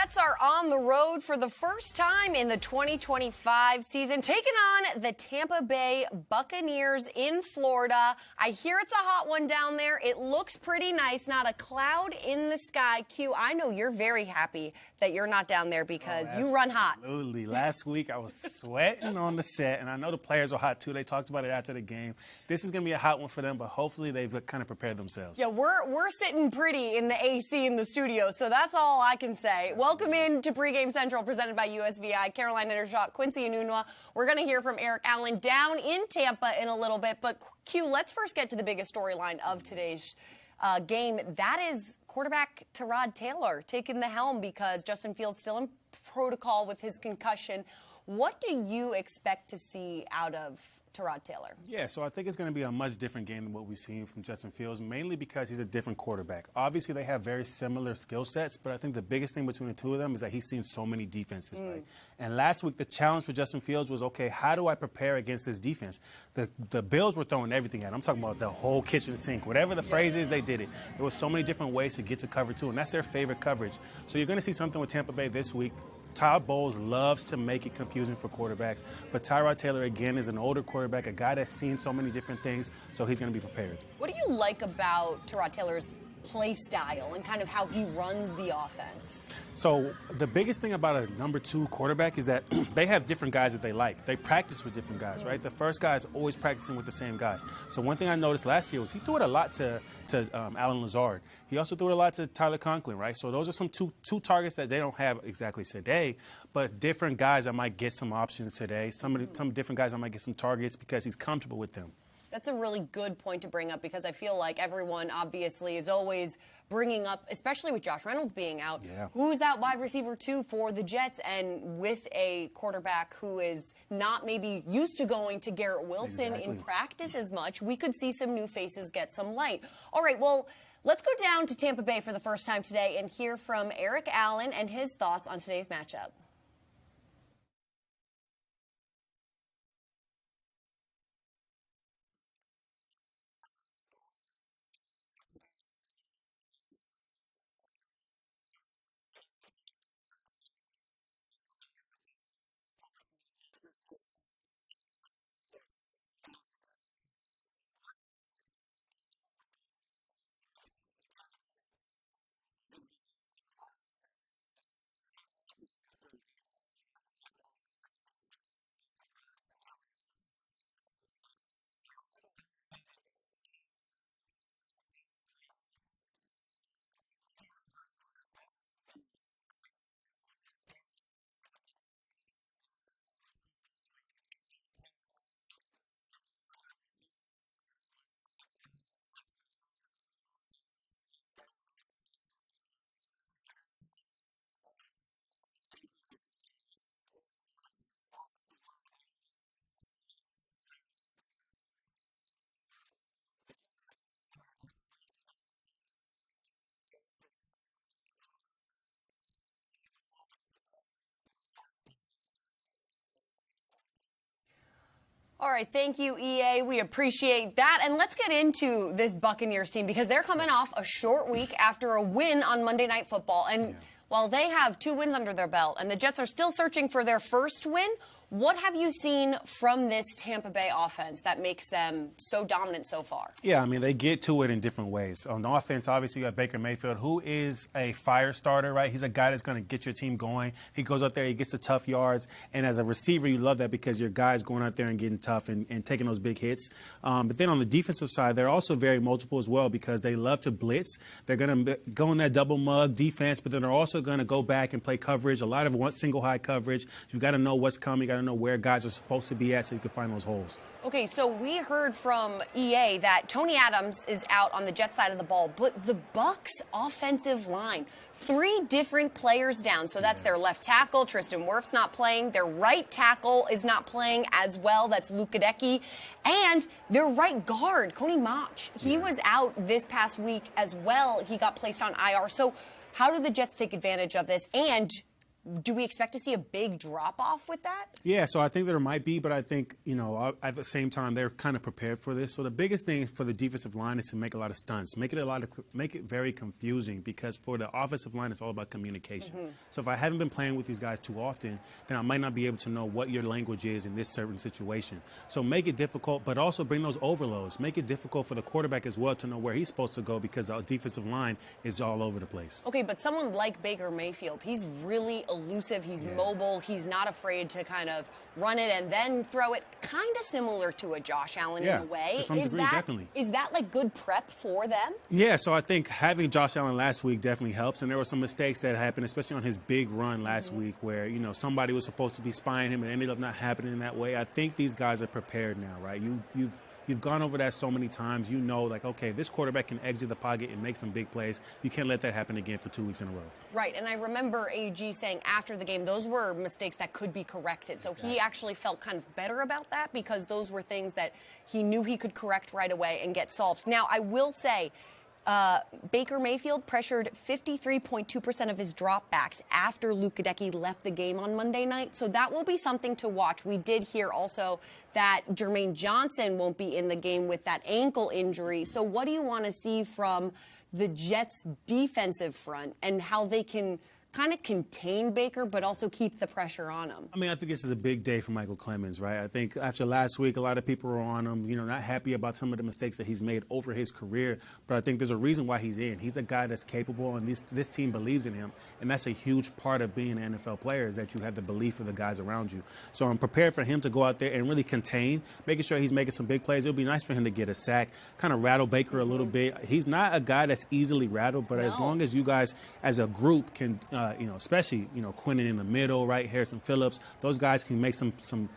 Jets are on the road for the first time in the 2025 season, taking on the Tampa Bay Buccaneers in Florida. I hear it's a hot one down there. It looks pretty nice. Not a cloud in the sky. Q, I know you're very happy that you're not down there because you run hot. Absolutely. Last week I was sweating on the set, and I know the players are hot too. They talked about it after the game. This is going to be a hot one for them, but hopefully they've kind of prepared themselves. Yeah, we're sitting pretty in the AC in the studio, so that's all I can say. Welcome in to Pregame Central, presented by USVI. Caroline Edershaw, Quincy Anunua. We're going to hear from Eric Allen down in Tampa in a little bit, but Q, let's first get to the biggest storyline of today's game. That is quarterback Tyrod Taylor taking the helm because Justin Fields still in protocol with his concussion. What do you expect to see out of Tyrod Taylor? Yeah, so I think it's going to be a much different game than what we've seen from Justin Fields, mainly because he's a different quarterback. Obviously, they have very similar skill sets, but I think the biggest thing between the two of them is that he's seen so many defenses, right? And last week, the challenge for Justin Fields was, okay, how do I prepare against this defense? The Bills were throwing everything at him. I'm talking about the whole kitchen sink. Whatever the phrase is, they did it. There was so many different ways to get to cover two, and that's their favorite coverage. So you're going to see something with Tampa Bay this week. Todd Bowles loves to make it confusing for quarterbacks, but Tyrod Taylor, again, is an older quarterback, a guy that's seen so many different things, so he's going to be prepared. What do you like about Tyrod Taylor's play style and kind of how he runs the offense? So the biggest thing about a number two quarterback is that they have different guys that they like. They practice with different guys, right? The first guy is always practicing with the same guys. So one thing I noticed last year was he threw it a lot to Allen Lazard. He also threw it a lot to Tyler Conklin, right? So those are some two targets that they don't have exactly today, but different guys that might get some options today. Some different guys that might get some targets because he's comfortable with them. That's a really good point to bring up because I feel like everyone obviously is always bringing up, especially with Josh Reynolds being out, who's that wide receiver two for the Jets? And with a quarterback who is not maybe used to going to Garrett Wilson in practice as much, we could see some new faces get some light. All right, well, let's go down to Tampa Bay for the first time today and hear from Eric Allen and his thoughts on today's matchup. All right, thank you, EA. We appreciate that. And let's get into this Buccaneers team because they're coming off a short week after a win on Monday Night Football. And while they have 2 wins under their belt and the Jets are still searching for their first win, what have you seen from this Tampa Bay offense that makes them so dominant so far? Yeah, I mean, they get to it in different ways. On the offense, obviously, you got Baker Mayfield, who is a fire starter, right? He's a guy that's going to get your team going. He goes out there, he gets the tough yards. And as a receiver, you love that because your guy's going out there and getting tough and taking those big hits. But then on the defensive side, they're also very multiple as well because they love to blitz. They're going to go in that double mug defense, but then they're also going to go back and play coverage, a lot of single high coverage. You've got to know what's coming. You got to know where guys are supposed to be at so you can find those holes. Okay, so we heard from EA that Tony Adams is out on the Jets side of the ball, but the Bucs offensive line, 3 different players down. So that's their left tackle, Tristan Wirf's not playing. Their right tackle is not playing as well. That's Luke Gadecki. And their right guard, Coney Mach, he was out this past week as well. He got placed on IR. So how do the Jets take advantage of this? And do we expect to see a big drop-off with that? Yeah, so I think there might be, but I think, at the same time, they're kind of prepared for this. So the biggest thing for the defensive line is to make a lot of stunts, make it very confusing, because for the offensive line, it's all about communication. So if I haven't been playing with these guys too often, then I might not be able to know what your language is in this certain situation. So make it difficult, but also bring those overloads. Make it difficult for the quarterback as well to know where he's supposed to go, because the defensive line is all over the place. Okay, but someone like Baker Mayfield, he's really elusive, he's mobile, he's not afraid to kind of run it and then throw it, kind of similar to a Josh Allen in a way. To some degree, definitely. Is that like good prep for them? Yeah, so I think having Josh Allen last week definitely helps, and there were some mistakes that happened, especially on his big run last week where, somebody was supposed to be spying him and ended up not happening that way. I think these guys are prepared now, right? You've gone over that so many times. Okay, this quarterback can exit the pocket and make some big plays. You can't let that happen again for 2 weeks in a row. Right, and I remember AG saying after the game those were mistakes that could be corrected. So he actually felt kind of better about that, because those were things that he knew he could correct right away and get solved. Now, I will say, Baker Mayfield pressured 53.2% of his dropbacks after Luke Gadecki left the game on Monday night. So that will be something to watch. We did hear also that Jermaine Johnson won't be in the game with that ankle injury. So what do you want to see from the Jets' defensive front and how they can kind of contain Baker but also keep the pressure on him? I think this is a big day for Michael Clemens, right? I think after last week, a lot of people were on him, not happy about some of the mistakes that he's made over his career. But I think there's a reason why he's in. He's a guy that's capable, and this team believes in him. And that's a huge part of being an NFL player, is that you have the belief of the guys around you. So I'm prepared for him to go out there and really contain, making sure he's making some big plays. It would be nice for him to get a sack, kind of rattle Baker a little bit. He's not a guy that's easily rattled, but as long as you guys as a group can especially, Quinnen in the middle, right, Harrison Phillips, those guys can make some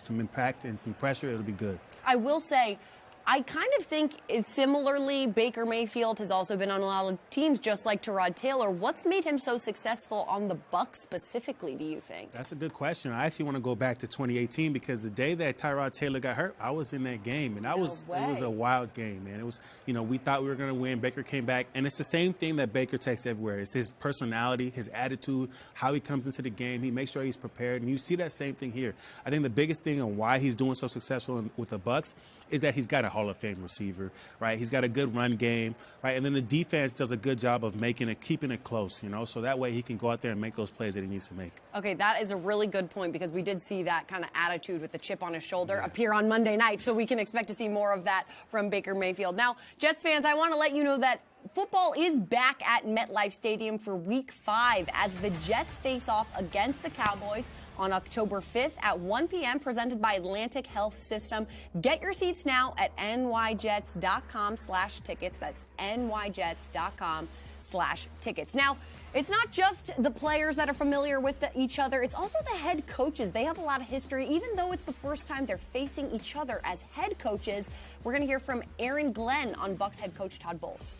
impact and some pressure. It'll be good. I will say, I kind of think similarly, Baker Mayfield has also been on a lot of teams, just like Tyrod Taylor. What's made him so successful on the Bucs specifically, do you think? That's a good question. I actually want to go back to 2018, because the day that Tyrod Taylor got hurt, I was in that game, and it was a wild game, man. It was, we thought we were going to win. Baker came back, and it's the same thing that Baker takes everywhere. It's his personality, his attitude, how he comes into the game. He makes sure he's prepared, and you see that same thing here. I think the biggest thing on why he's doing so successful with the Bucs is that he's got a Hall of Fame receiver, right? He's got a good run game, right? And then the defense does a good job of keeping it close, so that way he can go out there and make those plays that he needs to make. Okay, that is a really good point, because we did see that kind of attitude with the chip on his shoulder appear on Monday night, so we can expect to see more of that from Baker Mayfield. Now, Jets fans, I want to let you know that football is back at MetLife Stadium for Week 5 as the Jets face off against the Cowboys on October 5th at 1 p.m. presented by Atlantic Health System. Get your seats now at nyjets.com/tickets. That's nyjets.com/tickets. Now, it's not just the players that are familiar with each other. It's also the head coaches. They have a lot of history, even though it's the first time they're facing each other as head coaches. We're going to hear from Aaron Glenn on Bucs head coach Todd Bowles.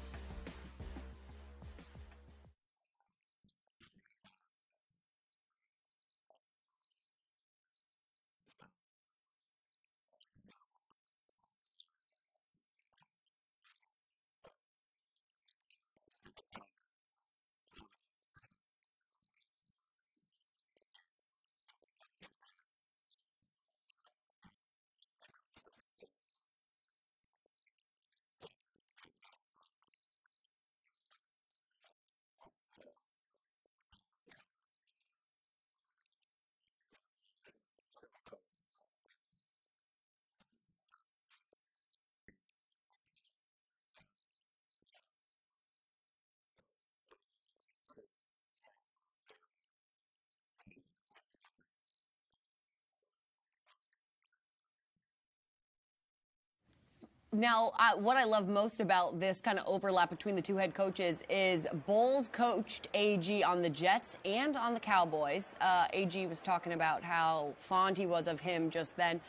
Now, what I love most about this kind of overlap between the two head coaches is Bowles coached AG on the Jets and on the Cowboys. AG was talking about how fond he was of him just then.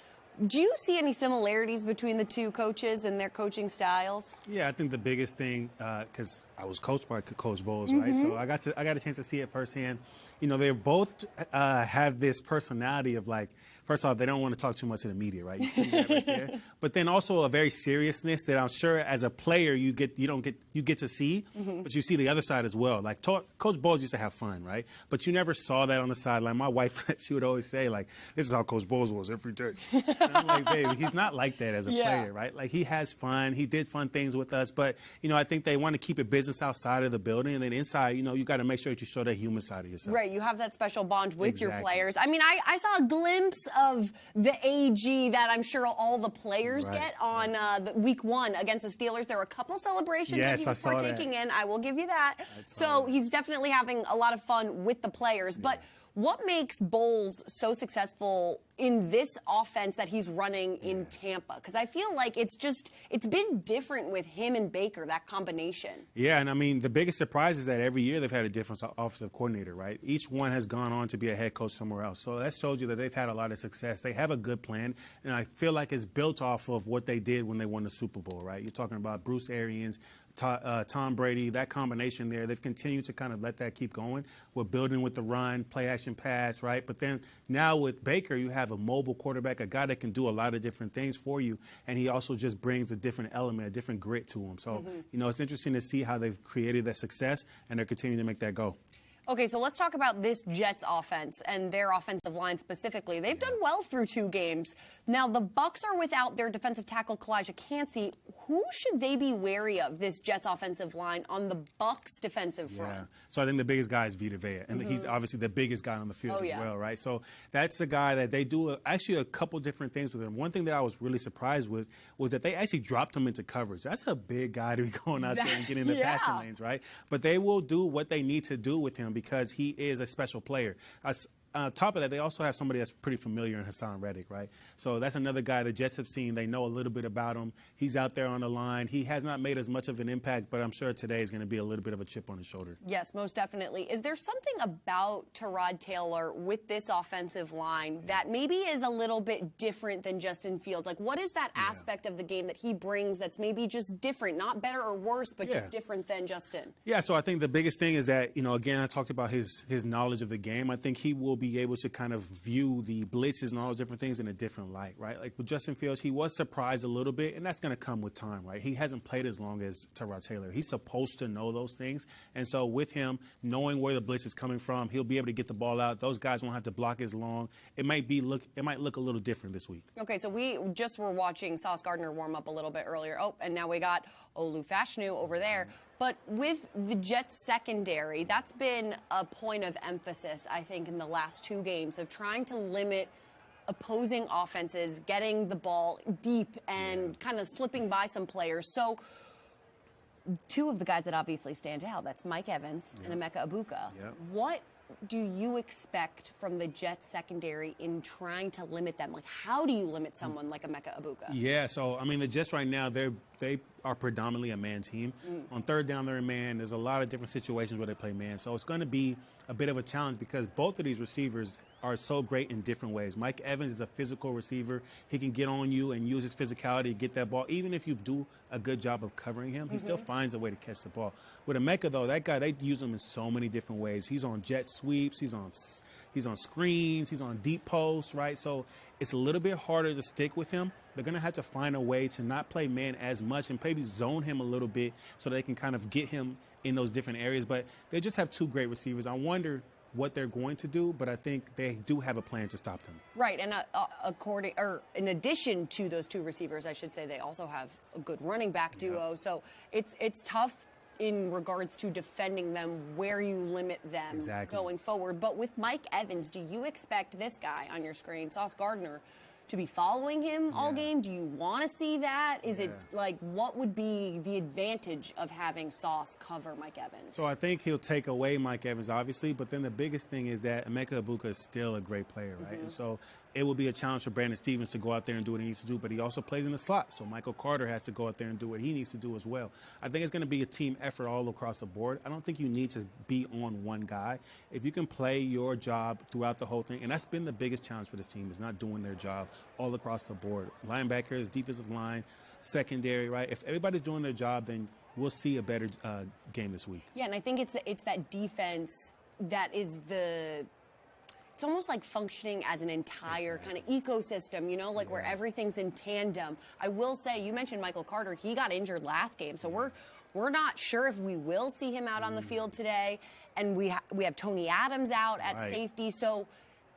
Do you see any similarities between the two coaches and their coaching styles? Yeah, I think the biggest thing, because I was coached by Coach Bowles, right? So I got a chance to see it firsthand. They both have this personality of like, first off, they don't want to talk too much to the media, right? You see that right there. But then also a very seriousness that I'm sure as a player you get to see, but you see the other side as well. Like Coach Bowles used to have fun, right? But you never saw that on the sideline. My wife, she would always say, like, this is how Coach Bowles was every day. And I'm like, baby, he's not like that as a player, right? Like, he has fun. He did fun things with us. But, I think they want to keep it business outside of the building. And then inside, you got to make sure that you show that human side of yourself. Right. You have that special bond with your players. I mean, I saw a glimpse of the AG that I'm sure all the players get on the week 1 against the Steelers. There were a couple celebrations that he was partaking in. I will give you that. So he's definitely having a lot of fun with the players. But what makes Bowles so successful in this offense that he's running in Tampa? Because I feel like it's been different with him and Baker, that combination. Yeah, and I mean, the biggest surprise is that every year they've had a different offensive coordinator, right? Each one has gone on to be a head coach somewhere else. So that shows you that they've had a lot of success. They have a good plan, and I feel like it's built off of what they did when they won the Super Bowl, right? You're talking about Bruce Arians, Tom Brady, that combination there. They've continued to kind of let that keep going. We're building with the run, play action pass, right? But then now with Baker, you have a mobile quarterback, a guy that can do a lot of different things for you, and he also just brings a different element, a different grit to him. So, it's interesting to see how they've created that success, and they're continuing to make that go. Okay, so let's talk about this Jets offense and their offensive line specifically. They've done well through 2 games. Now, the Bucs are without their defensive tackle, Kalijah Cansey. Who should they be wary of, this Jets offensive line, on the Bucs defensive front? Yeah, so I think the biggest guy is Vita Vea, and he's obviously the biggest guy on the field as well, right? So that's the guy that they do actually a couple different things with him. One thing that I was really surprised with was that they actually dropped him into coverage. That's a big guy to be going out there and getting in the passing lanes, right? But they will do what they need to do with him because he is a special player. On top of that, they also have somebody that's pretty familiar in Hassan Reddick, right? So that's another guy the Jets have seen. They know a little bit about him. He's out there on the line. He has not made as much of an impact, but I'm sure today is going to be a little bit of a chip on his shoulder. Yes, most definitely. Is there something about Tyrod Taylor with this offensive line that maybe is a little bit different than Justin Fields? Like, what is that aspect of the game that he brings that's maybe just different, not better or worse, but just different than Justin? Yeah, so I think the biggest thing is that, again, I talked about his knowledge of the game. I think he will be able to kind of view the blitzes and all those different things in a different light, right? Like with Justin Fields, he was surprised a little bit, and that's going to come with time, right? He hasn't played as long as Tyrod Taylor. He's supposed to know those things, and so with him knowing where the blitz is coming from, he'll be able to get the ball out. Those guys won't have to block as long. It might look a little different this week. Okay, so we just were watching Sauce Gardner warm up a little bit earlier. Oh, and now we got Olu Fashanu over there. But with the Jets secondary, that's been a point of emphasis, I think, in the last 2 games of trying to limit opposing offenses, getting the ball deep and kind of slipping by some players. So 2 of the guys that obviously stand out, that's Mike Evans and Emeka Egbuka. What do you expect from the Jets secondary in trying to limit them? Like, how do you limit someone like Emeka Egbuka? Yeah, so, I mean, the Jets right now, they are predominantly a man team. On third down, they're a man. There's a lot of different situations where they play man. So it's going to be a bit of a challenge because both of these receivers are so great in different ways. Mike Evans is a physical receiver. He can get on you and use his physicality to get that ball. Even if you do a good job of covering him, he still finds a way to catch the ball. With Emeka, though, that guy, they use him in so many different ways. He's on jet sweeps. He's on screens. He's on deep posts, right? So it's a little bit harder to stick with him. They're going to have to find a way to not play man as much and maybe zone him a little bit so they can kind of get him in those different areas. But they just have 2 great receivers. I wonder what they're going to do, but I think they do have a plan to stop them. Right, and in addition to those 2 receivers, I should say, they also have a good running back duo. So it's tough in regards to defending them, where you limit them going forward. But with Mike Evans, do you expect this guy on your screen, Sauce Gardner, to be following him all game? Do you want to see that? Is it like, what would be the advantage of having Sauce cover Mike Evans? So I think he'll take away Mike Evans, obviously, but then the biggest thing is that Emeka Egbuka is still a great player, right? And so it will be a challenge for Brandon Stevens to go out there and do what he needs to do, but he also plays in the slot. So Michael Carter has to go out there and do what he needs to do as well. I think it's going to be a team effort all across the board. I don't think you need to be on one guy. If you can play your job throughout the whole thing, and that's been the biggest challenge for this team, is not doing their job all across the board. Linebackers, defensive line, secondary, right? If everybody's doing their job, then we'll see a better game this week. Yeah, and I think it's that defense that is it's almost like functioning as an entire kind of ecosystem, you know, like where everything's in tandem. I will say, you mentioned Michael Carter. He got injured last game, so we're not sure if we will see him out on the field today. And we have Tony Adams out at safety, so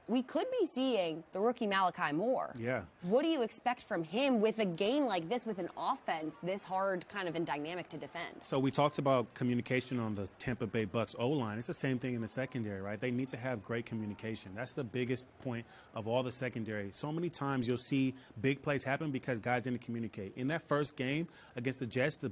we could be seeing the rookie Malachi Moore. Yeah. What do you expect from him with a game like this, with an offense this hard kind of and dynamic to defend? So we talked about communication on the Tampa Bay Bucs O-line. It's the same thing in the secondary, right? They need to have great communication. That's the biggest point of all the secondary. So many times you'll see big plays happen because guys didn't communicate. In that first game against the Jets, the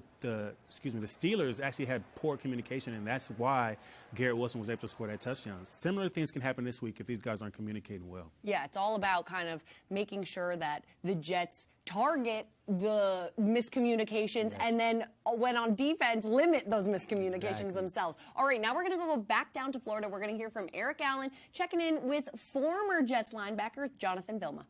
Steelers actually had poor communication, and that's why Garrett Wilson was able to score that touchdown. Similar things can happen this week if these guys aren't communicating well. Yeah, it's all about kind of making sure that the Jets target the miscommunications and then when on defense, limit those miscommunications themselves. All right, now we're going to go back down to Florida. We're going to hear from Eric Allen checking in with former Jets linebacker Jonathan Vilma.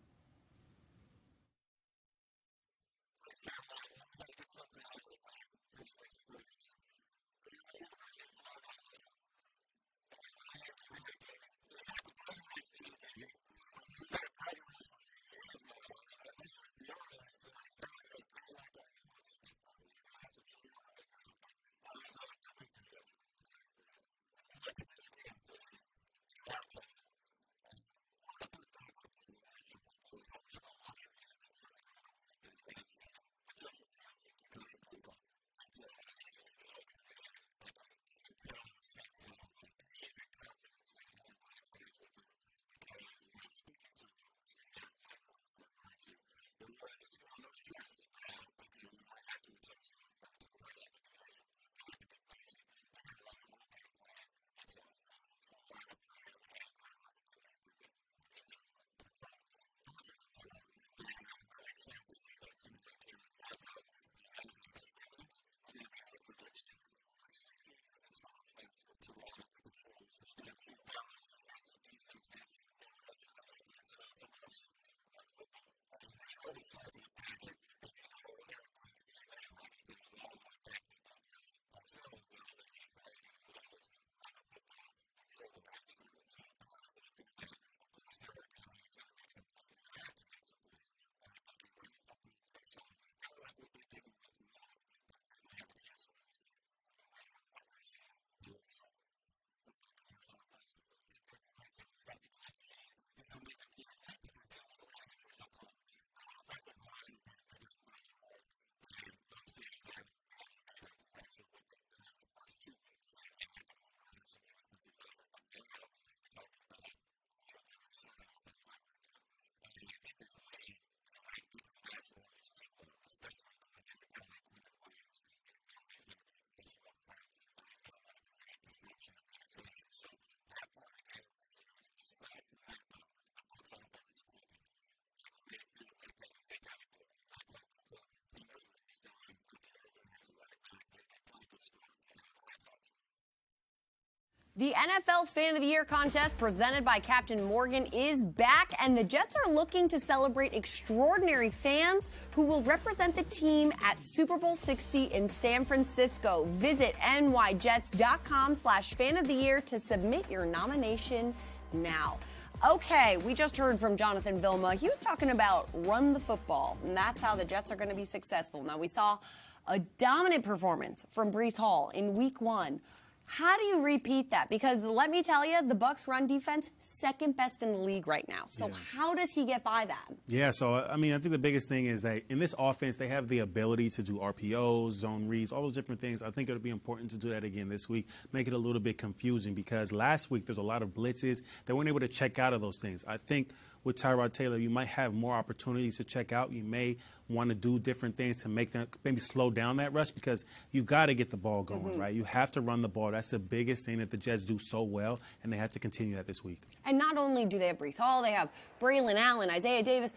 The NFL Fan of the Year contest presented by Captain Morgan is back, and the Jets are looking to celebrate extraordinary fans who will represent the team at Super Bowl 60 in San Francisco. Visit nyjets.com/fan of the year to submit your nomination now. Okay, we just heard from Jonathan Vilma. He was talking about run the football, and that's how the Jets are going to be successful. Now, we saw a dominant performance from Breece Hall in Week 1. How do you repeat that? Because let me tell you, the Bucs run defense, second best in the league right now. So how does he get by that? Yeah, so, I mean, I think the biggest thing is that in this offense, they have the ability to do RPOs, zone reads, all those different things. I think it would be important to do that again this week, make it a little bit confusing because last week there's a lot of blitzes. They weren't able to check out of those things. I think with Tyrod Taylor, you might have more opportunities to check out. You may want to do different things to make them maybe slow down that rush because you've got to get the ball going, right? You have to run the ball. That's the biggest thing that the Jets do so well, and they have to continue that this week. And not only do they have Breece Hall, they have Braylon Allen, Isaiah Davis.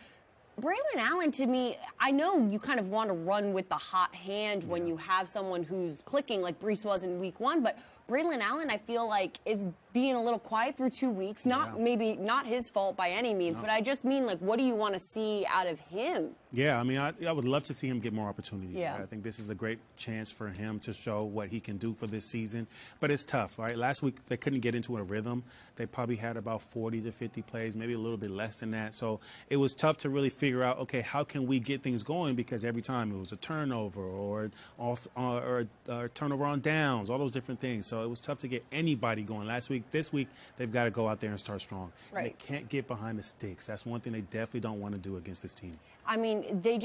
Braylon Allen, to me, I know you kind of want to run with the hot hand when you have someone who's clicking like Breece was in Week 1, but Braylon Allen, I feel like, is being a little quiet through 2 weeks. Maybe not his fault by any means, but I just mean, like, what do you want to see out of him? Yeah, I mean, I would love to see him get more opportunities. Yeah. Right? I think this is a great chance for him to show what he can do for this season. But it's tough, right? Last week, they couldn't get into a rhythm. They probably had about 40 to 50 plays, maybe a little bit less than that. So it was tough to really figure out, okay, how can we get things going? Because every time it was a turnover or turnover on downs, all those different things. So it was tough to get anybody going last week. This week, they've got to go out there and start strong. Right. And they can't get behind the sticks. That's one thing they definitely don't want to do against this team. I mean, they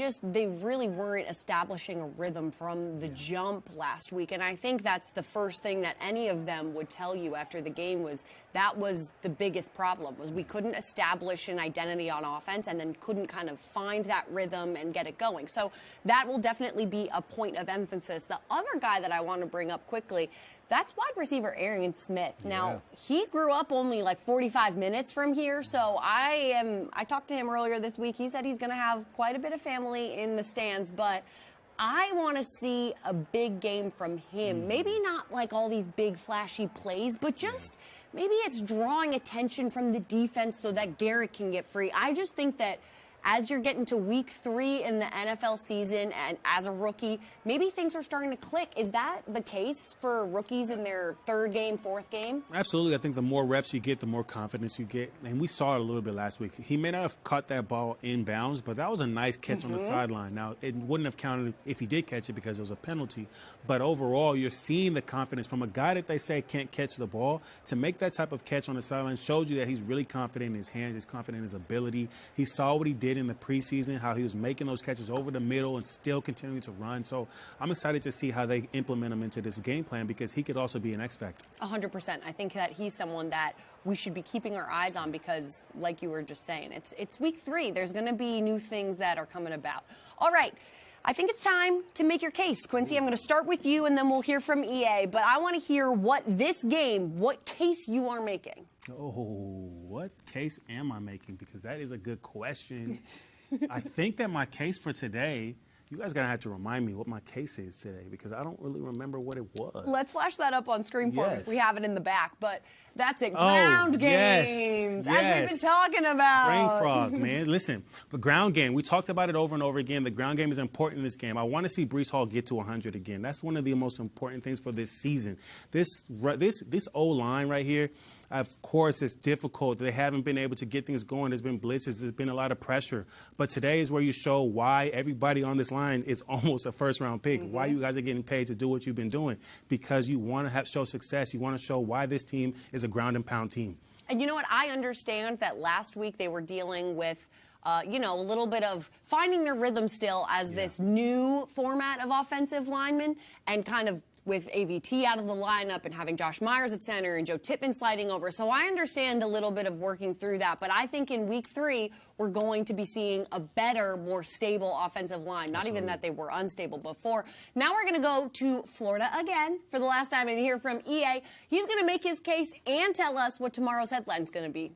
really weren't establishing a rhythm from the jump last week. And I think that's the first thing that any of them would tell you after the game was that was the biggest problem, was we couldn't establish an identity on offense and then couldn't kind of find that rhythm and get it going. So that will definitely be a point of emphasis. The other guy that I want to bring up quickly, that's wide receiver Arian Smith. Now, he grew up only like 45 minutes from here, so I talked to him earlier this week. He said he's going to have quite a bit of family in the stands, but I want to see a big game from him. Maybe not like all these big flashy plays, but just maybe it's drawing attention from the defense so that Garrett can get free. I just think that as you're getting to week 3 in the NFL season and as a rookie, maybe things are starting to click. Is that the case for rookies in their 3rd game, 4th game? Absolutely. I think the more reps you get, the more confidence you get. And we saw it a little bit last week. He may not have caught that ball in bounds, but that was a nice catch on the sideline. Now, it wouldn't have counted if he did catch it because it was a penalty. But overall, you're seeing the confidence from a guy that they say can't catch the ball. To make that type of catch on the sideline shows you that he's really confident in his hands, he's confident in his ability. He saw what he did in the preseason, how he was making those catches over the middle and still continuing to run. So I'm excited to see how they implement him into this game plan because he could also be an X factor. 100%. I think that he's someone that we should be keeping our eyes on because, like you were just saying, it's week 3. There's going to be new things that are coming about. All right. I think it's time to make your case. Quincy, I'm going to start with you, and then we'll hear from EA. But I want to hear what case you are making. Oh, what case am I making? Because that is a good question. I think that my case for today, you guys going to have to remind me what my case is today because I don't really remember what it was. Let's flash that up on screen for us. We have it in the back, but that's it. Ground games, as we've been talking about. Brain frog, man. Listen, the ground game, we talked about it over and over again. The ground game is important in this game. I want to see Breece Hall get to 100 again. That's one of the most important things for this season. This O-line right here, of course, it's difficult. They haven't been able to get things going. There's been blitzes. There's been a lot of pressure. But today is where you show why everybody on this line is almost a first-round pick, why you guys are getting paid to do what you've been doing, because you want to show success. You want to show why this team is a ground-and-pound team. And you know what? I understand that last week they were dealing with a little bit of finding their rhythm still as this new format of offensive linemen and kind of with AVT out of the lineup and having Josh Myers at center and Joe Tippmann sliding over. So I understand a little bit of working through that. But I think in week 3, we're going to be seeing a better, more stable offensive line. Not even that they were unstable before. Now we're going to go to Florida again for the last time and hear from EA. He's going to make his case and tell us what tomorrow's headline's going to be.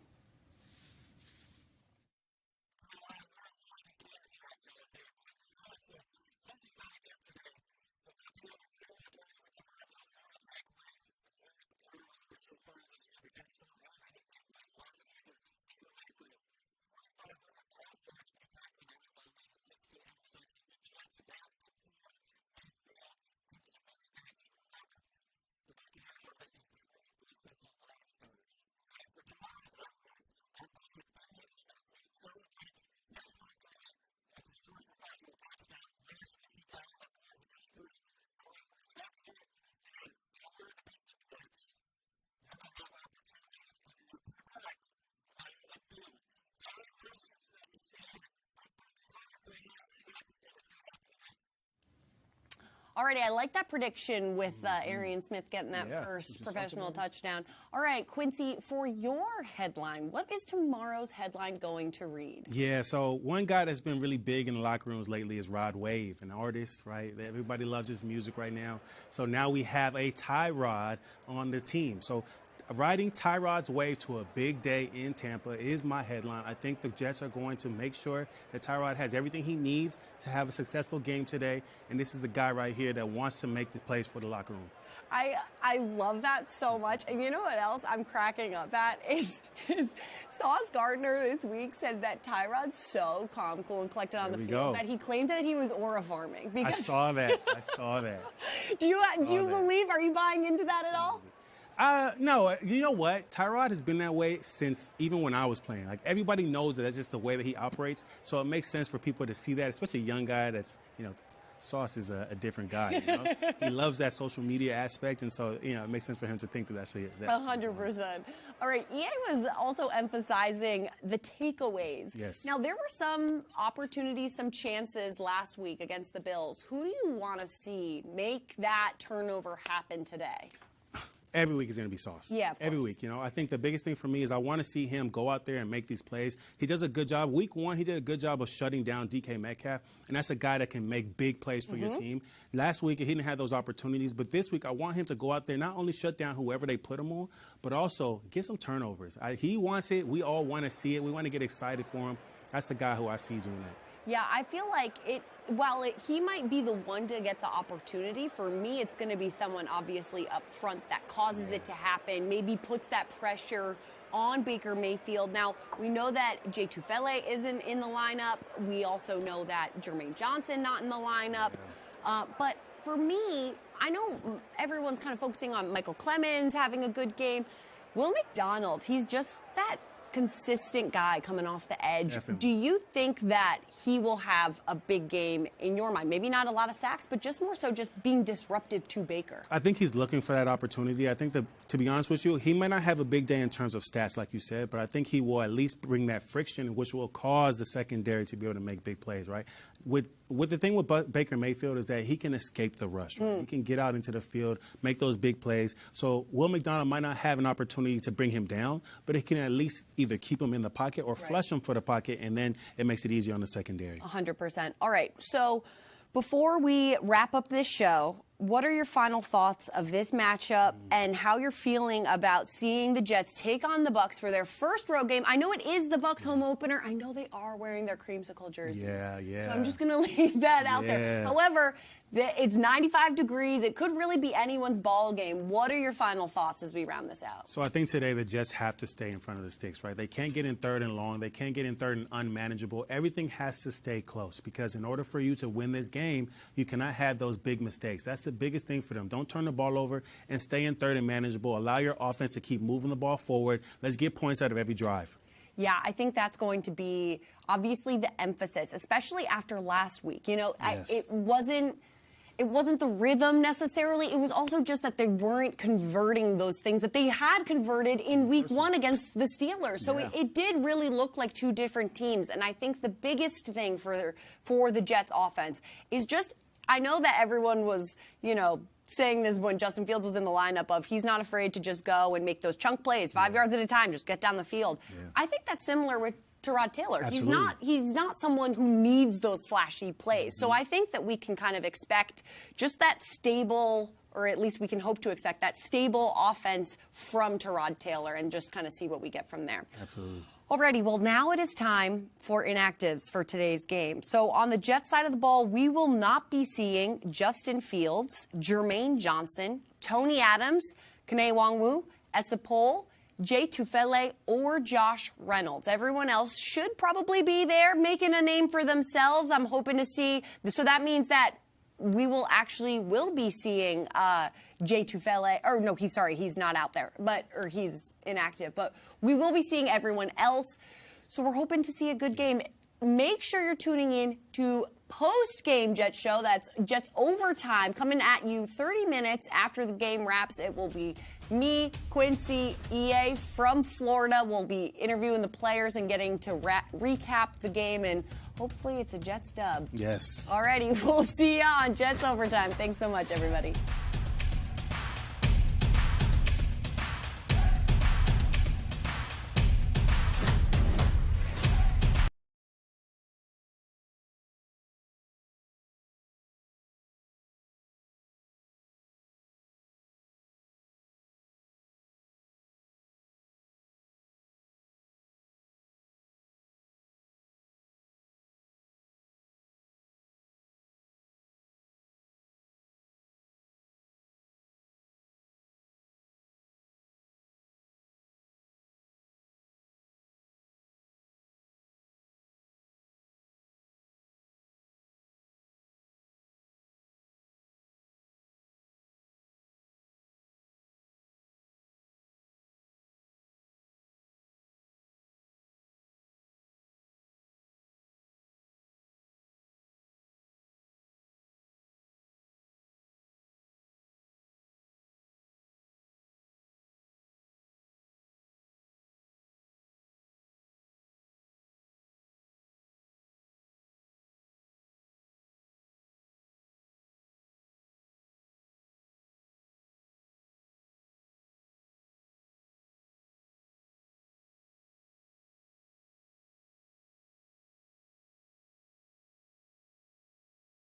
Alrighty, I like that prediction with Arian Smith getting that first professional touchdown. All right, Quincy, for your headline, what is tomorrow's headline going to read? Yeah, so one guy that's been really big in the locker rooms lately is Rod Wave, an artist, right? Everybody loves his music right now. So now we have a Tyrod on the team. So riding Tyrod's way to a big day in Tampa is my headline. I think the Jets are going to make sure that Tyrod has everything he needs to have a successful game today, and this is the guy right here that wants to make the plays for the locker room. I love that so much. And you know what else I'm cracking up at is Sauce Gardner this week said that Tyrod's so calm, cool, and collected on the field that he claimed that he was aura farming. I saw that. Do you believe? Are you buying into that at all? No, you know what? Tyrod has been that way since even when I was playing. Like, everybody knows that that's just the way that he operates. So it makes sense for people to see that, especially a young guy that's, Sauce is a different guy. He loves that social media aspect, and so it makes sense for him to think that that's 100%. All right, EA was also emphasizing the takeaways. Yes. Now, there were some opportunities, some chances last week against the Bills. Who do you want to see make that turnover happen today? Every week is going to be Sauce. Yeah, of course. Every week. I think the biggest thing for me is I want to see him go out there and make these plays. He does a good job. Week 1, he did a good job of shutting down DK Metcalf, and that's a guy that can make big plays for your team. Last week, he didn't have those opportunities, but this week, I want him to go out there, not only shut down whoever they put him on, but also get some turnovers. He wants it. We all want to see it. We want to get excited for him. That's the guy who I see doing that. Yeah, I feel like he might be the one to get the opportunity, for me it's going to be someone obviously up front that causes it to happen, maybe puts that pressure on Baker Mayfield. Now, we know that Jay Tufele isn't in the lineup. We also know that Jermaine Johnson not in the lineup. But for me, I know everyone's kind of focusing on Michael Clemens having a good game. Will McDonald, he's just that consistent guy coming off the edge. Definitely. Do you think that he will have a big game in your mind? Maybe not a lot of sacks, but just more so just being disruptive to Baker. I think he's looking for that opportunity. I think that, to be honest with you, he might not have a big day in terms of stats, like you said, but I think he will at least bring that friction, which will cause the secondary to be able to make big plays, right? With the thing with Baker Mayfield is that he can escape the rush, right? He can get out into the field, make those big plays. So Will McDonald might not have an opportunity to bring him down, but he can at least either keep him in the pocket or flush him for the pocket, and then it makes it easier on the secondary. 100%. All right, so before we wrap up this show, what are your final thoughts of this matchup and how you're feeling about seeing the Jets take on the Bucs for their first road game? I know it is the Bucs home opener. I know they are wearing their creamsicle jerseys. Yeah. So I'm just going to leave that out there. However, it's 95 degrees. It could really be anyone's ball game. What are your final thoughts as we round this out? So I think today the Jets have to stay in front of the sticks, right? They can't get in third and long. They can't get in third and unmanageable. Everything has to stay close, because in order for you to win this game, you cannot have those big mistakes. That's the biggest thing for them. Don't turn the ball over and stay in third and manageable. Allow your offense to keep moving the ball forward. Let's get points out of every drive. Yeah, I think that's going to be obviously the emphasis, especially after last week. It wasn't the rhythm necessarily. It was also just that they weren't converting those things that they had converted in week 1 against the Steelers. So it did really look like two different teams. And I think the biggest thing for the Jets offense is just, I know that everyone was, saying this when Justin Fields was in the lineup of he's not afraid to just go and make those chunk plays, 5 yards at a time, just get down the field. I think that's similar with Tyrod Taylor. Absolutely. He's not someone who needs those flashy plays. So I think that we can kind of expect just that stable, or at least we can hope to expect that stable offense from Tyrod Taylor, and just kind of see what we get from there. Absolutely. Alrighty, well, now it is time for inactives for today's game. So on the Jets side of the ball, we will not be seeing Justin Fields, Jermaine Johnson, Tony Adams, Kene Nwangwu, Esa Poole, Jay Tufele, or Josh Reynolds. Everyone else should probably be there making a name for themselves. I'm hoping to see, so that means that we will be seeing Jay Tufele, or no, he's not out there, or he's inactive, but we will be seeing everyone else. So we're hoping to see a good game. Make sure you're tuning in to post-game Jets show. That's Jets Overtime, coming at you 30 minutes after the game wraps. It will be me, Quincy, EA from Florida. We'll be interviewing the players and getting to recap the game, and hopefully it's a Jets dub. Yes. Alrighty, we'll see you on Jets Overtime. Thanks so much, everybody.